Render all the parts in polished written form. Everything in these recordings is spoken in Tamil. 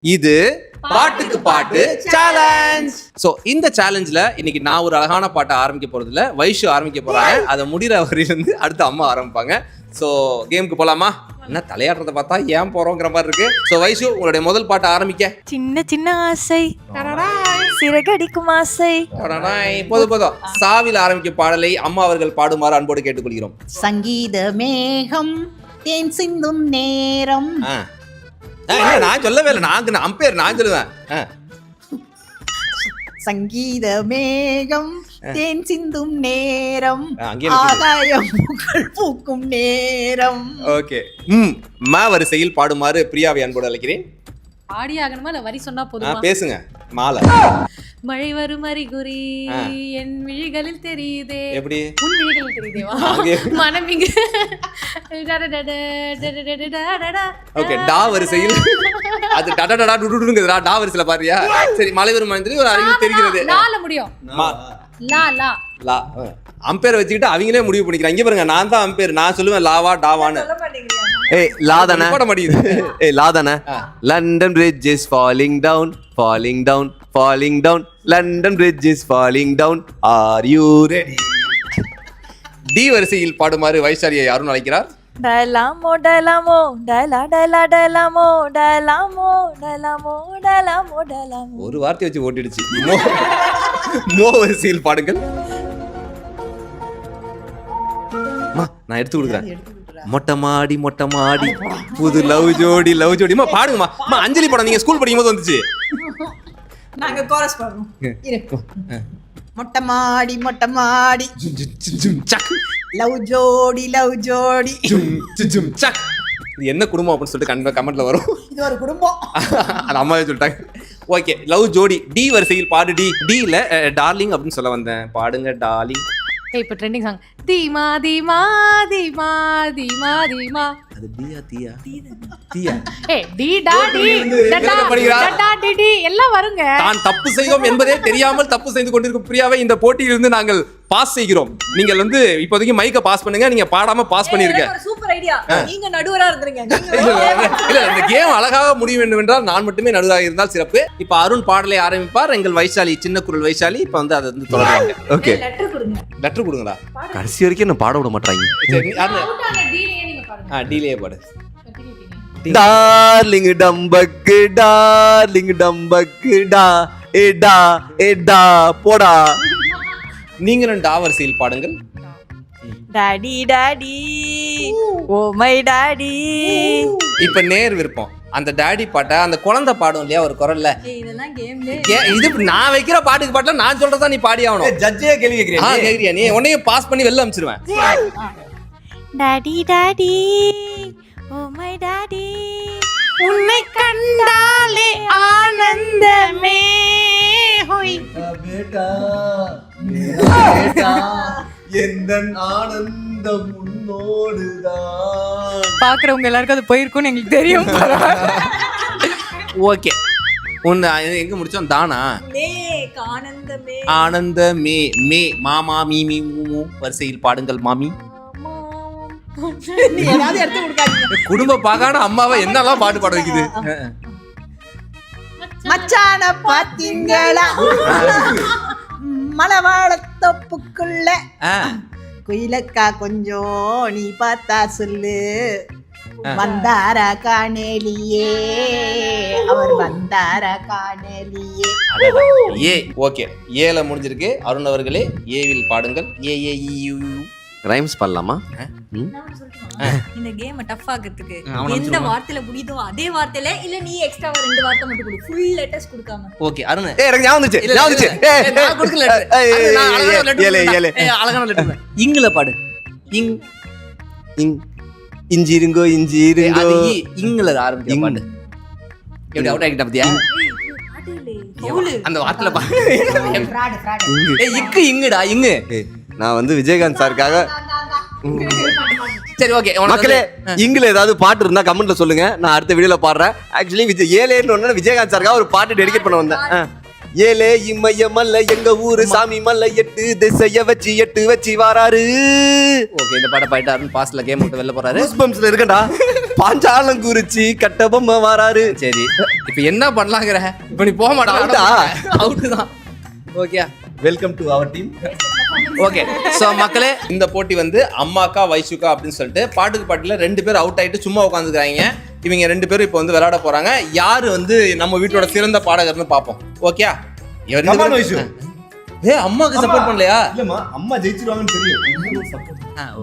இது பாட்டுக்கு பாட்டு சேலஞ்ச். சோ இந்த சேலஞ்ச்ல இன்னைக்கு நான் ஒரு அழகான பாட்டை ஆரம்பிக்க போறது இல்ல, வைஷு ஆரம்பிக்க போறாங்க. அதை முடிகிற வரையிலிருந்து அடுத்து அம்மா ஆரம்பிப்பாங்க. சோ கேமுக்கு போலாமா? என்ன தலையாடுறத பார்த்தா ஏன் போறோங்கிற மாதிரி இருக்கு. சோ வைஷு, உங்களுடைய முதல் பாட்டை ஆரம்பிக்க. சின்ன சின்ன ஆசை சிறகடிக்கும் ஆசை. போதும். சாவில ஆரம்பிக்க பாடலை அம்மா அவர்கள் பாடுமாறு அன்போடு கேட்டுக்கொள்கிறோம். சங்கீத மேகம் தேன் சிந்தும் நேரம். நான் சொல்லவே இல்லை, நான் அம்பேர், நான் சொல்லுவேன். சங்கீத மேகம் தேன் சிந்தும் நேரம், ஆகாயம் புகழ் பூக்கும் நேரம். ஓகே. மா வரிசையில் பாடுமாறு பிரியாவை அன்போடு அழைக்கிறேன். ஆடி ஆகணுமா இல்ல வரி சொன்னா போதுமா? பேசுங்க. மாலை. மழை வரும் அறிகுறி என் விழிகளில் தெரியுதே. எப்படி? உன் விழிகளில் தெரியுதேவா? மனம் இங்கு. ஓகே, டா வரிசையில் அது டடடடா டுடுடுங்கதுடா. டா வரிசையில பாரியா? சரி, மழை வரும் மந்திரி ஒரு அறிவு தெரிகிறது. லால முடியும். லா லா லா. அம்பேர் வச்சுக்கிட்டு அவங்களே முடிவு பண்ணிக்கிறாங்க. இங்க பாருங்க, நான் தான் அம்பேர். நான் சொல்லுவேன் லாவா டாவான்னு. ஏய் லாதானே போட மாட்டேங்குது. ஏய் லாதானே London bridge is falling down falling down falling down London bridge is falling down, are you ready? D வரிசையில் பாடுமாறு வைஷாலியை யாரும் அழைக்கிறார். டலாமோ டலாமோ டலா டலா டலாமோ டலாமோ டலாமோ டலாமோ டலாமோ. ஒரு வார்த்தை வச்சு ஓட்டிடுச்சு. மோ வரிசையில் பாடுங்கள். நான் எடுத்து கொடுக்குறேன். மொட்டை மாடி புது லவ் ஜோடி மா பாடுங்கம்மா. அஞ்சலி படம் நீங்க ஸ்கூல் படிக்கும் போது வந்துச்சு. நாங்க கோரஸ் பாடுறோம். மொட்டை மாடி லவ் ஜோடி இது என்ன குடும்பம் அப்படின்னு சொல்லிட்டு கமெண்ட்ல வரும். இது ஒரு குடும்பம். அது அம்மாவே சொல்லிட்டாங்க. ஓகே, லவ் ஜோடி டி வரிசையில் பாடு. டில டார்லிங் அப்படின்னு சொல்ல வந்தேன். பாடுங்க டார்லிங். இப்போ ட்ரெண்டிங் சாங் தீமா தீமா தீமா தீமா தீமா. அது டியா தீயா தீயா. ஏய் டி டா டி டடா டடா டி டி எல்லாம் வருங்க. தான் தப்பு செய்தோம் என்பதே தெரியாமல் தப்பு செய்து கொண்டிருக்கும் பிரியாவை இந்த போட்டியிலிருந்து நாங்கள் பாஸ் செய்கிறோம். நீங்கள் இப்போதைக்கு மைக்க பாஸ் பண்ணுங்க. நீங்க பாடாம பாஸ் பண்ணிருக்க. Super idea. நீங்க நடுவரா இருந்துருங்க. இல்ல, இந்த கேம் அழகாக முடிய வேண்டும் என்றால் நான் மட்டுமே நடுவராக இருந்தால் சிறப்பு. இப்ப அருண் பாடலை ஆரம்பிப்பார். எங்கள் வைஷாலி, சின்ன குரல் வைஷாலி இப்ப அதை தொடர்றாங்க. Okay, letter கொடுங்களா? கடைசி வரைக்கும் என்ன பாட விட மாட்டாங்க. டீலே பாடு. டார்லிங் டம்பக்கு டா ஏடா போடா. நீங்களும் டா வரிசையில் பாடுங்கள். Daddy daddy oh my daddy. இப்ப நேர் விருப்பம். அந்த டாடி பாட்டை அந்த குழந்தை பாடும் இல்லையா ஒரு குரல்ல. இதெல்லாம் கேம்ல இது நான் வைக்கிற பாட்டுக்கு பாட்டல நான் சொல்றதா நீ பாடி ஆகணும். ஜட்ஜே கேள்வி கேக்குறியா? நீ உன்னையும் பாஸ் பண்ணி வெளில அனுப்பிச்சிருவேன். Daddy daddy oh my daddy உன்னை கண்டாலே ஆனந்தமே ஹோய் பேட்டா எந்தன் ஆனந்தம் உன்னோடுதான். பாக்குறவங்க எல்லாருக்கும் அது போயிருக்கும்னு எங்களுக்கு தெரியும். ஓகே, எங்க முடிச்சோம்? தானா ஆனந்தமே ஆனந்தமே மே மாமா மீமி மூமு வரிசையில் பாடுங்கள் மாமி. ஏதாவது எடுத்து கொடுக்காதீங்க. குடும்ப பாகான அம்மாவை என்னெல்லாம் பாட்டு பாட வைக்குது. மச்சான பாத்தீங்களா மலவாழத்தொப்புக்குள்ள குயிலக்கா கொஞ்சம் நீ பார்த்தா சொல்லு. வந்தாரா காணலியே அவர் வந்தாரா காணலியே. ஏ. ஓகே, ஏல முடிஞ்சிருக்கு. அருண் அவர்களே ஏவில் பாடுங்கள். ரைம்ஸ் பண்ணலாமா? இந்த கேம் டஃப் ஆகிறதுக்கு எந்த வார்த்தையில முடியுதோ அதே வார்த்தையில இல்ல நீ எக்ஸ்ட்ராவா 2 வார்த்தை மட்டும் கொடு. ஃபுல் லெட்டர்ஸ் கொடுக்காம. ஓகே அருண். எனக்கு ஞாபகம் வந்துச்சு. நான் கொடுக்கல. அழகான லெட்டர். இங்கில பாடு. இங் இங் இஞ்சி இருங்கோ அது இங்கில ஆரம்பிக்க பாடு. எப்படி அவுட் ஆகிட்ட பத்தியா? அந்த வார்த்தையில பாடு. இங்குடா இங்கு. நான் விஜயகாந்த் சாருக்காக. சரி ஓகே மக்களே, இங்கில ஏதாவது பாட்டு இருந்தா கமெண்ட்ல சொல்லுங்க. நான் அடுத்த வீடியோல பாடுறேன். ஆக்சுவலி ஏலேன்னு விஜயகாந்த் சாருக்காக ஒரு பாட்டு டெடிகேட் பண்ண வந்தேன். ஏலே இம்மைய மல்ல எங்க ஊரு சாமி மல்ல 8 திசைய வச்சு 8 வச்சு வாராரு. ஓகே இந்த பாட்டை பாயிட்டாருன்னு பாஸ்ட்ல கேம் விட்டு வெளில போறாரு. கூஸ்பம்ஸ்ல இருக்கடா. பாஞ்சாலம் குறிச்சி கட்டபொம்மை வாராரு. சரி இப்போ என்ன பண்ணலாங்கிற? இப்போ நீ போக மாட்டா? அவுட் தான். Okay welcome to our team. Okay so மக்களே இந்த போட்டி வந்து அம்மாக்கா வைஷுக்கா அப்படின்னு சொல்லிட்டு பாட்டுக்கு பாட்டில் 2 பேர் அவுட் ஆகிட்டு சும்மா உட்காந்துக்கிறாங்க. இவங்க 2 பேரும் இப்போ வந்து விளையாட போறாங்க. யாரு வந்து நம்ம வீட்டோட சிறந்த பாடகர்னு பார்ப்போம். ஓகே அம்மாக்கு சப்போர்ட் பண்ணலையா? இல்லம்மா அம்மா ஜெயிச்சிருவாங்கன்னு தெரியும்.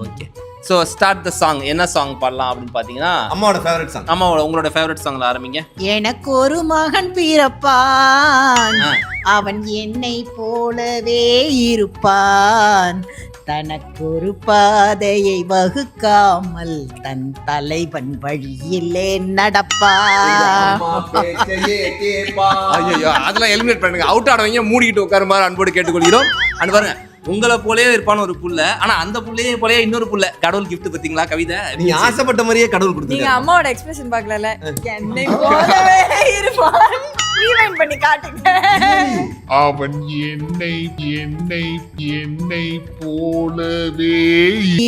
Okay so start the song. என்ன சாங் பாடலாம் அப்படின்னு பார்த்தீங்கன்னா அம்மாவோட ஃபேவரட் சாங். அம்மாவோட உங்களோட ஃபேவரட் சாங்ல ஆரம்பிங்க. எனக்கு ஒரு மகன் பிறப்பான், அவன் என்னை போலவே இருப்பான், தனக்கொரு பாதையை வகுக்காமல் தன் தலைவன் வழியிலே நடப்பான். ஐயோ அதெல்லாம் எலிமினேட் பண்ணுங்க. அவுட் ஆடவங்க மூடிக்கிட்டு உட்காருமாறு அன்போடு கேட்டுக்கொள்கிறோம். அன்பு பாருங்க உங்களை போலயே இருப்பான ஒரு புள்ள, ஆனா அந்த புள்ளையே போலயே இன்னொரு புள்ள. கடவுள் கிஃப்ட் பாத்தீங்களா கவிதை? நீங்க ஆசைப்பட்ட மாதிரியே கடவுள் நீங்க கொடுத்தீங்க. அம்மாவோட எக்ஸ்பிரஷன் பார்க்கல. என்னை போலவே இருப்பான். ரீவைண்ட் பண்ணி காட்டுங்க. அவன் என்னை போலவே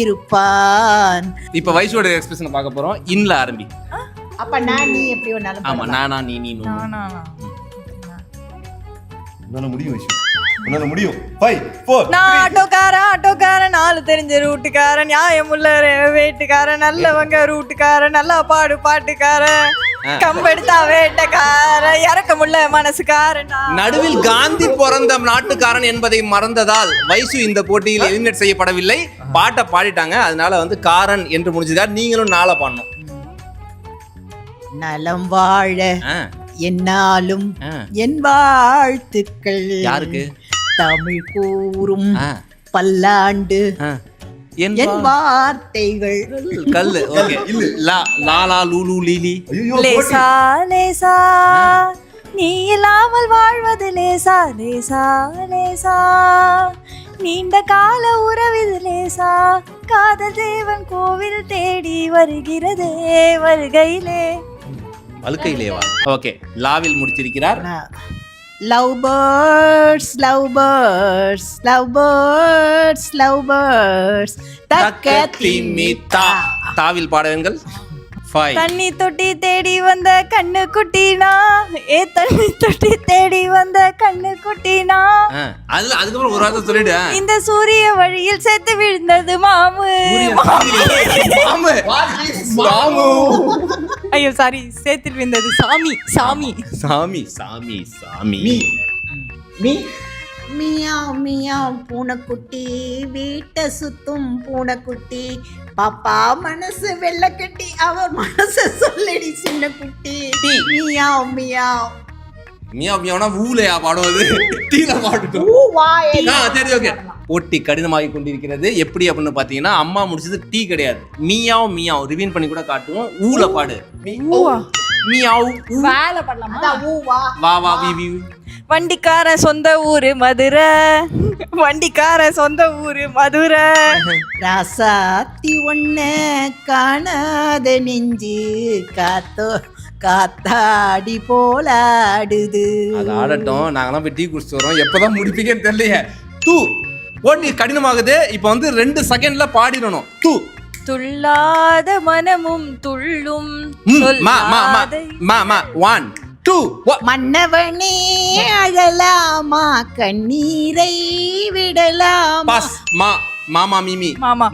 இருப்பான். இப்ப வைஷோட எக்ஸ்பிரஷன் பார்க்க போறோம். இன்ல ஆரம்பி. அப்ப நான் நீ எப்படி ஒன்னாலும் ஆமா நானா நீ நீ நோ. உன்னால முடியும் விஷயம். உன்னால முடியும். 5 4 நான் ஆட்டோக்காரன் 4 தெரிஞ்ச ரூட்டுக்காரன், நியாயமுள்ள வேட்டுக்காரன், நல்லவங்க ரூட்டுக்காரன், நல்லா பாட்டுக்காரன், கம்பெடுத்தா வேட்டக்காரன், இறக்கமுள்ள மனசுக்காரன். நடுவில் காந்தி பிறந்த நாட்டுக்காரன் என்பதை மறந்ததால் வைசு இந்த போட்டியில் எலிமினேட் செய்யப்படவில்லை. பாட்டை பாடிட்டாங்க, அதனால வந்து காரன் என்று முடிஞ்சதா. நீங்களும் நாளை பாடணும். நலம் வாழ என்னாலும் என் வாழ்த்துக்கள் யாருக்கு? தமிழ் கூறும் பல்லாண்டு என் வார்த்தைகள். கல்லு. ஓகே லா லாலா லூலு லீலி. லேசா லேசா நீ இல்லாமல் வாழ்வது லேசா லேசா லேசா, நீண்ட கால உறவிது லேசா, காதல் தேவன் கோவில் தேடி வருகிறதே வருகையிலே. வழுக்கையிலேவா? ஓகே லாவில் முடிச்சிருக்கிறார். Love birds love birds love birds love birds தக்கத்திமிதா. தாவில் பாடவங்கள் 5. தண்ணி தொட்டி தேடி வந்த கண்ணு குட்டினா, தண்ணி தொட்டி தேடி வந்த கண்ணு குட்டினா, அதுக்கப்புறம் ஒரு வார்த்தை சொல்லிடு. இந்த சூரிய வழியில் சேர்த்து விழுந்தது மாமு. ஐயோ சாரி, சேர்த்து விழுந்தது சாமி சாமி சாமி சாமி சாமி. மியாவ் மியாவ் பூனைக்குட்டி, வீட்டை சுத்தும் பூனைக்குட்டி, பாப்பா மனசு வெள்ளக்கட்டி, அவர் மனசு சொல்லடி சின்ன குட்டி. மியாவ் மியாவ் மியாவ் மியாவ்னா ஊலையா பாடுவது? டீல பாடுட்டோம். சரி ஓகே. போட்டி கடினமாகி கொண்டிருக்கிறது. எப்படி அப்படின்னு பாத்தீங்கன்னா அம்மா முடிச்சது டீ கிடையாது, மியாவ் மியாவ். ரிவீன் பண்ணி கூட காட்டுவோம். ஊல பாடு. மியாவ் வேலை பண்ணலாமா? வா வா வி வி. வண்டிக்கார சொந்த ஊரு மதுரை, வண்டிக்கார சொந்த ஊரு மதுரை, ராசாத்தி ஒன்ன காணாத நெஞ்சு காத்தாடி போலாடுது. அது ஆடட்டும், நாங்கெல்லாம் போய் டீ குடிச்சிட்டு வரோம். எப்பதான் முடிப்பீங்கன்னு தெரியலையே. போட்டி கடினமாகுது. இப்போ வந்து 2 செகண்ட்ல பாடிடணும். துள்ளாத மனமும் துள்ளும் 1 2 மன்னவனே அழலாமா, கண்ணீரை விடலாமா. பாஸ். மாமா மிமி. மாமா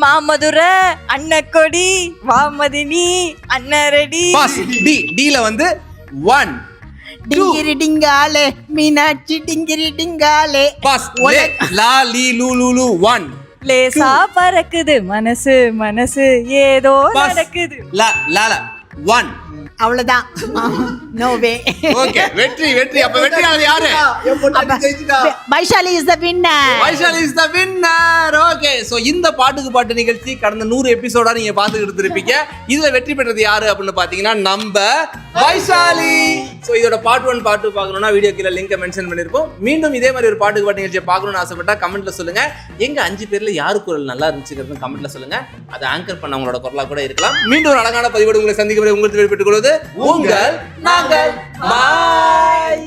மாமதுரை அன்னக்கொடி வாமதினி அன்னரெடி. பாஸ். டீல வந்து 1 டிங்கிரி டிங்காலே மீனாட்சி டிங்கிரி டிங்காலே. பாஸ். லா லீ லூ லூ லூ 1 லேசா பறக்குது மனசு மனசு ஏதோ நடக்குது. லா லா 1 அவ்வளவுதான். நோ வே. ஓகே வெற்றி. அப்ப வெற்றியாளர் யாரு? Vaishali is the winner. Vaishali is the winner. Okay so இந்த பாட்டுக்கு பாட்டு நிகழ்ச்சி கடந்த 100 எபிசோடா நீங்க பாத்துக்கிட்டு இருப்பீங்க. இதுல வெற்றி பெற்றது யாரு அப்படின்னு பாத்தீங்கன்னா நம்ம வைஷாலி. சோ இதோட பார்ட் 1 பார்ட் 2 பார்க்கணும்னா வீடியோ கீழ லிங்கை மென்ஷன் பண்ணிருப்போம். மீண்டும் இதே மாதிரி ஒரு பாட்டுக்கு பாட்டு நிகழ்ச்சியை பார்க்கணும்னு ஆசைப்பட்டா கமெண்ட்ல சொல்லுங்க. எங்க 5 பேர்ல யாரு குரல் நல்லா இருந்துச்சுங்கிறது கமெண்ட்ல சொல்லுங்க. அதை ஆங்கர் பண்ணவங்களோட குரலா கூட இருக்கலாம். மீண்டும் ஒரு அழகான பதிவோடு உங்களை சந்திக்க உங்களுக்கு பெற்றுக் கொள்வது உங்கள் நாங்கள். பாய்.